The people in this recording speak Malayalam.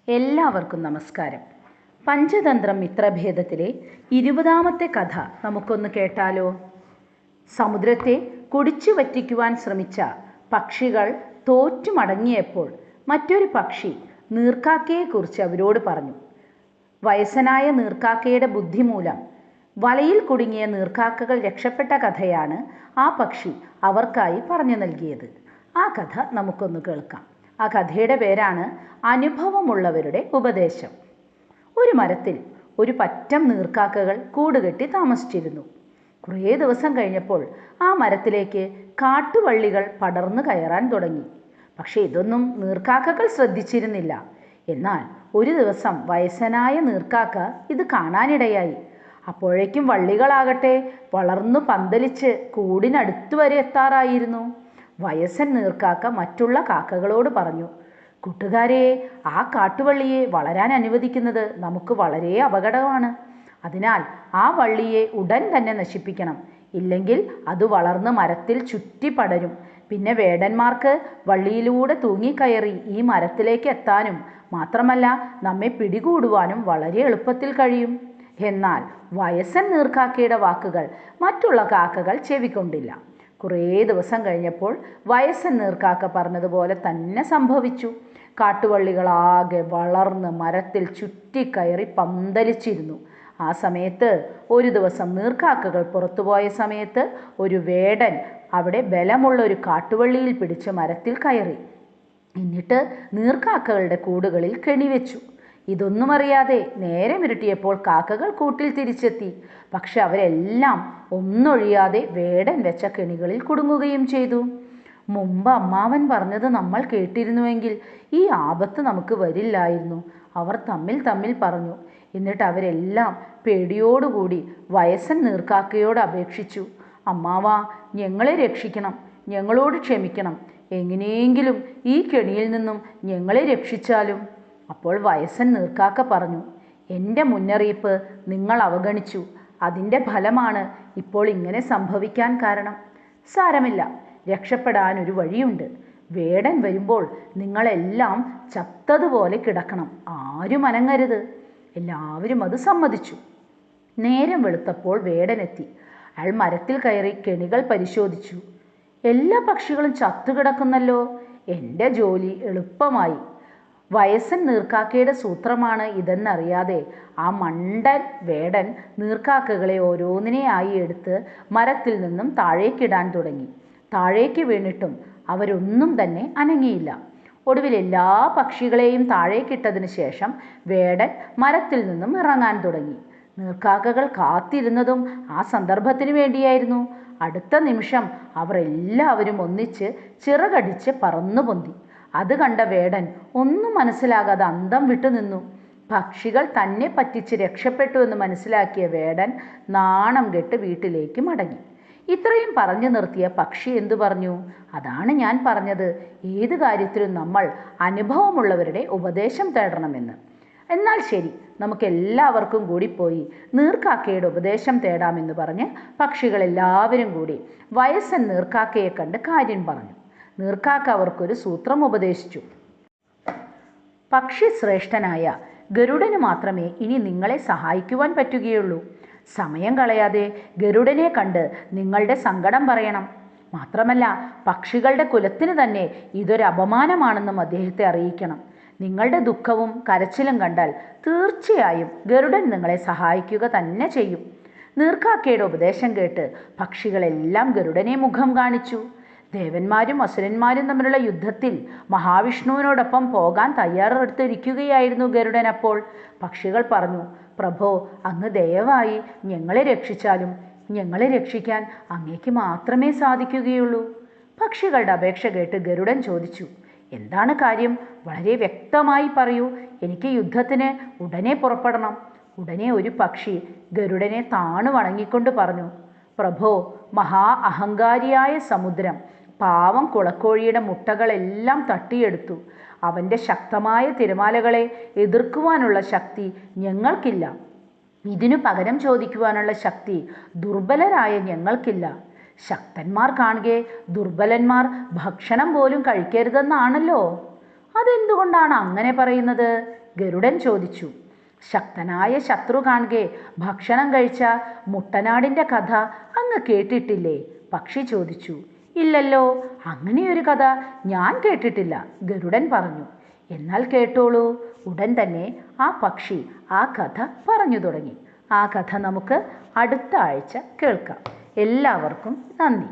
എല്ലാവർക്കും നമസ്കാരം. പഞ്ചതന്ത്രം മിത്രഭേദത്തിലെ 20ാമത്തെ കഥ നമുക്കൊന്ന് കേട്ടാലോ? സമുദ്രത്തെ കുടിച്ചു വറ്റിക്കുവാൻ ശ്രമിച്ച പക്ഷികൾ തോറ്റു മടങ്ങിയപ്പോൾ മറ്റൊരു പക്ഷി നീർക്കാക്കയെക്കുറിച്ച് അവരോട് പറഞ്ഞു. വയസ്സനായ നീർക്കാക്കയുടെ ബുദ്ധി മൂലം വലയിൽ കുടുങ്ങിയ നീർക്കാക്കകൾ രക്ഷപ്പെട്ട കഥയാണ് ആ പക്ഷി അവർക്കായി പറഞ്ഞു നൽകിയത്. ആ കഥ നമുക്കൊന്ന് കേൾക്കാം. ആ കഥയുടെ പേരാണ് അനുഭവമുള്ളവരുടെ ഉപദേശം. ഒരു മരത്തിൽ ഒരു പറ്റം നീർക്കാക്കകൾ കൂടുകെട്ടി താമസിച്ചിരുന്നു. കുറേ ദിവസം കഴിഞ്ഞപ്പോൾ ആ മരത്തിലേക്ക് കാട്ടുവള്ളികൾ പടർന്നു കയറാൻ തുടങ്ങി. പക്ഷേ ഇതൊന്നും നീർക്കാക്കകൾ ശ്രദ്ധിച്ചിരുന്നില്ല. എന്നാൽ ഒരു ദിവസം വയസ്സനായ നീർക്കാക്ക ഇത് കാണാനിടയായി. അപ്പോഴേക്കും വള്ളികളാകട്ടെ വളർന്നു പന്തലിച്ച് കൂടിനടുത്തു വരെ എത്താറായിരുന്നു. വയസ്സൻ നീർക്കാക്ക മറ്റുള്ള കാക്കകളോട് പറഞ്ഞു, കൂട്ടുകാരെ, ആ കാട്ടുവള്ളിയെ വളരാൻ അനുവദിക്കുന്നത് നമുക്ക് വളരെ അപകടമാണ്. അതിനാൽ ആ വള്ളിയെ ഉടൻ തന്നെ നശിപ്പിക്കണം. ഇല്ലെങ്കിൽ അത് വളർന്ന് മരത്തിൽ ചുറ്റി പടരും. പിന്നെ വേടന്മാർക്ക് വള്ളിയിലൂടെ തൂങ്ങിക്കയറി ഈ മരത്തിലേക്ക് എത്താനും മാത്രമല്ല നമ്മെ പിടികൂടുവാനും വളരെ എളുപ്പത്തിൽ കഴിയും. എന്നാൽ വയസ്സൻ നീർക്കാക്കയുടെ വാക്കുകൾ മറ്റുള്ള കാക്കകൾ ചെവിക്കൊണ്ടില്ല. കുറേ ദിവസം കഴിഞ്ഞപ്പോൾ വയസ്സൻ നീർക്കാക്ക പറഞ്ഞതുപോലെ തന്നെ സംഭവിച്ചു. കാട്ടുവള്ളികളാകെ വളർന്ന് മരത്തിൽ ചുറ്റിക്കയറി പന്തലിച്ചിരുന്നു. ആ സമയത്ത് ഒരു ദിവസം നീർക്കാക്കകൾ പുറത്തുപോയ സമയത്ത് ഒരു വേടൻ അവിടെ ബലമുള്ള ഒരു കാട്ടുവള്ളിയിൽ പിടിച്ച് മരത്തിൽ കയറി. എന്നിട്ട് നീർക്കാക്കകളുടെ കൂടുകളിൽ കെണിവെച്ചു. ഇതൊന്നും അറിയാതെ നേരം ഇരുട്ടിയപ്പോൾ കാക്കകൾ കൂട്ടിൽ തിരിച്ചെത്തി. പക്ഷെ അവരെല്ലാം ഒന്നൊഴിയാതെ വേടൻ വെച്ച കെണികളിൽ കുടുങ്ങുകയും ചെയ്തു. മുമ്പ് അമ്മാവൻ പറഞ്ഞത് നമ്മൾ കേട്ടിരുന്നുവെങ്കിൽ ഈ ആപത്ത് നമുക്ക് വരില്ലായിരുന്നു, അവർ തമ്മിൽ പറഞ്ഞു. എന്നിട്ട് അവരെല്ലാം പേടിയോടുകൂടി വയസ്സൻ നീർക്കാക്കയോട് അപേക്ഷിച്ചു, അമ്മാവാ, ഞങ്ങളെ രക്ഷിക്കണം, ഞങ്ങളോട് ക്ഷമിക്കണം, എങ്ങനെയെങ്കിലും ഈ കെണിയിൽ നിന്നും ഞങ്ങളെ രക്ഷിച്ചാലും. അപ്പോൾ വയസ്സൻ നീർക്കാക്ക പറഞ്ഞു, എൻ്റെ മുന്നറിയിപ്പ് നിങ്ങൾ അവഗണിച്ചു. അതിൻ്റെ ഫലമാണ് ഇപ്പോൾ ഇങ്ങനെ സംഭവിക്കാൻ കാരണം. സാരമില്ല, രക്ഷപ്പെടാൻ ഒരു വഴിയുണ്ട്. വേടൻ വരുമ്പോൾ നിങ്ങളെല്ലാം ചത്തതുപോലെ കിടക്കണം, ആരും അനങ്ങരുത്. എല്ലാവരും അത് സമ്മതിച്ചു. നേരം വെളുത്തപ്പോൾ വേടനെത്തി. അയാൾ മരത്തിൽ കയറി കെണികൾ പരിശോധിച്ചു. എല്ലാ പക്ഷികളും ചത്തുകിടക്കുന്നല്ലോ. എൻ്റെ ജോലി എളുപ്പമായി. വയസ്സൻ നീർക്കാക്കയുടെ സൂത്രമാണ് ഇതെന്നറിയാതെ ആ മണ്ടൻ വേടൻ നീർക്കാക്കകളെ ഓരോന്നിനെയായി എടുത്ത് മരത്തിൽ നിന്നും താഴേക്കിടാൻ തുടങ്ങി. താഴേക്ക് വീണിട്ടും അവരൊന്നും തന്നെ അനങ്ങിയില്ല. ഒടുവിൽ എല്ലാ പക്ഷികളെയും താഴേക്കിട്ടതിന് ശേഷം വേടൻ മരത്തിൽ നിന്നും ഇറങ്ങാൻ തുടങ്ങി. നീർക്കാക്കകൾ കാത്തിരുന്നതും ആ സന്ദർഭത്തിന് വേണ്ടിയായിരുന്നു. അടുത്ത നിമിഷം അവർ എല്ലാവരും ഒന്നിച്ച് ചിറകടിച്ച് പറന്നു പൊന്തി. അത് കണ്ട വേടൻ ഒന്നും മനസ്സിലാകാതെ അന്തം വിട്ടു നിന്നു. പക്ഷികൾ തന്നെ പറ്റിച്ച് രക്ഷപ്പെട്ടു എന്ന് മനസ്സിലാക്കിയ വേടൻ നാണം കെട്ട് വീട്ടിലേക്ക് മടങ്ങി. ഇത്രയും പറഞ്ഞു നിർത്തിയ പക്ഷി എന്തു പറഞ്ഞു? അതാണ് ഞാൻ പറഞ്ഞത്, ഏത് കാര്യത്തിലും നമ്മൾ അനുഭവമുള്ളവരുടെ ഉപദേശം തേടണമെന്ന്. എന്നാൽ ശരി, നമുക്ക് എല്ലാവർക്കും കൂടി പോയി നീർക്കാക്കയുടെ ഉപദേശം തേടാമെന്ന് പറഞ്ഞ് പക്ഷികളെല്ലാവരും കൂടി വയസ്സൻ നീർക്കാക്കയെ കണ്ട് കാര്യം പറഞ്ഞു. നീർക്കാക്ക അവർക്കൊരു സൂത്രം ഉപദേശിച്ചു. പക്ഷി ശ്രേഷ്ഠനായ ഗരുഡന് മാത്രമേ ഇനി നിങ്ങളെ സഹായിക്കുവാൻ പറ്റുകയുള്ളൂ. സമയം കളയാതെ ഗരുഡനെ കണ്ട് നിങ്ങളുടെ സങ്കടം പറയണം. മാത്രമല്ല പക്ഷികളുടെ കുലത്തിന് തന്നെ ഇതൊരു അപമാനമാണെന്നും അദ്ദേഹത്തെ അറിയിക്കണം. നിങ്ങളുടെ ദുഃഖവും കരച്ചിലും കണ്ടാൽ തീർച്ചയായും ഗരുഡൻ നിങ്ങളെ സഹായിക്കുക തന്നെ ചെയ്യും. നീർക്കാക്കയുടെ ഉപദേശം കേട്ട് പക്ഷികളെല്ലാം ഗരുഡനെ മുഖം കാണിച്ചു. ദേവന്മാരും അസുരന്മാരും തമ്മിലുള്ള യുദ്ധത്തിൽ മഹാവിഷ്ണുവിനോടൊപ്പം പോകാൻ തയ്യാറെടുത്തിരിക്കുകയായിരുന്നു ഗരുഡൻ. അപ്പോൾ പക്ഷികൾ പറഞ്ഞു, പ്രഭോ, അങ്ങ് ദയവായി ഞങ്ങളെ രക്ഷിച്ചാലും. ഞങ്ങളെ രക്ഷിക്കാൻ അങ്ങേക്ക് മാത്രമേ സാധിക്കുകയുള്ളൂ. പക്ഷികളുടെ അപേക്ഷ കേട്ട് ഗരുഡൻ ചോദിച്ചു, എന്താണ് കാര്യം? വളരെ വ്യക്തമായി പറയൂ, എനിക്ക് യുദ്ധത്തിന് ഉടനെ പുറപ്പെടണം. ഉടനെ ഒരു പക്ഷി ഗരുഡനെ താണു വണങ്ങിക്കൊണ്ട് പറഞ്ഞു, പ്രഭോ, മഹാ അഹങ്കാരിയായ സമുദ്രം പാവം കുളക്കോഴിയുടെ മുട്ടകളെല്ലാം തട്ടിയെടുത്തു. അവൻ്റെ ശക്തമായ തിരമാലകളെ എതിർക്കുവാനുള്ള ശക്തി ഞങ്ങൾക്കില്ല. ഇതിനു പകരം ചോദിക്കുവാനുള്ള ശക്തി ദുർബലരായ ഞങ്ങൾക്കില്ല. ശക്തന്മാർ കാണുകെ ദുർബലന്മാർ ഭക്ഷണം പോലും കഴിക്കരുതെന്നാണല്ലോ. അതെന്തുകൊണ്ടാണ് അങ്ങനെ പറയുന്നത്? ഗരുഡൻ ചോദിച്ചു. ശക്തനായ ശത്രു കാൺകെ ഭക്ഷണം കഴിച്ച മുട്ടനാടിൻ്റെ കഥ അങ്ങ് കേട്ടിട്ടില്ലേ? പക്ഷി ചോദിച്ചു. ഇല്ലല്ലോ, അങ്ങനെയൊരു കഥ ഞാൻ കേട്ടിട്ടില്ല, ഗരുഡൻ പറഞ്ഞു. എന്നാൽ കേട്ടോളൂ. ഉടൻ തന്നെ ആ പക്ഷി ആ കഥ പറഞ്ഞു തുടങ്ങി. ആ കഥ നമുക്ക് അടുത്ത ആഴ്ച കേൾക്കാം. എല്ലാവർക്കും നന്ദി.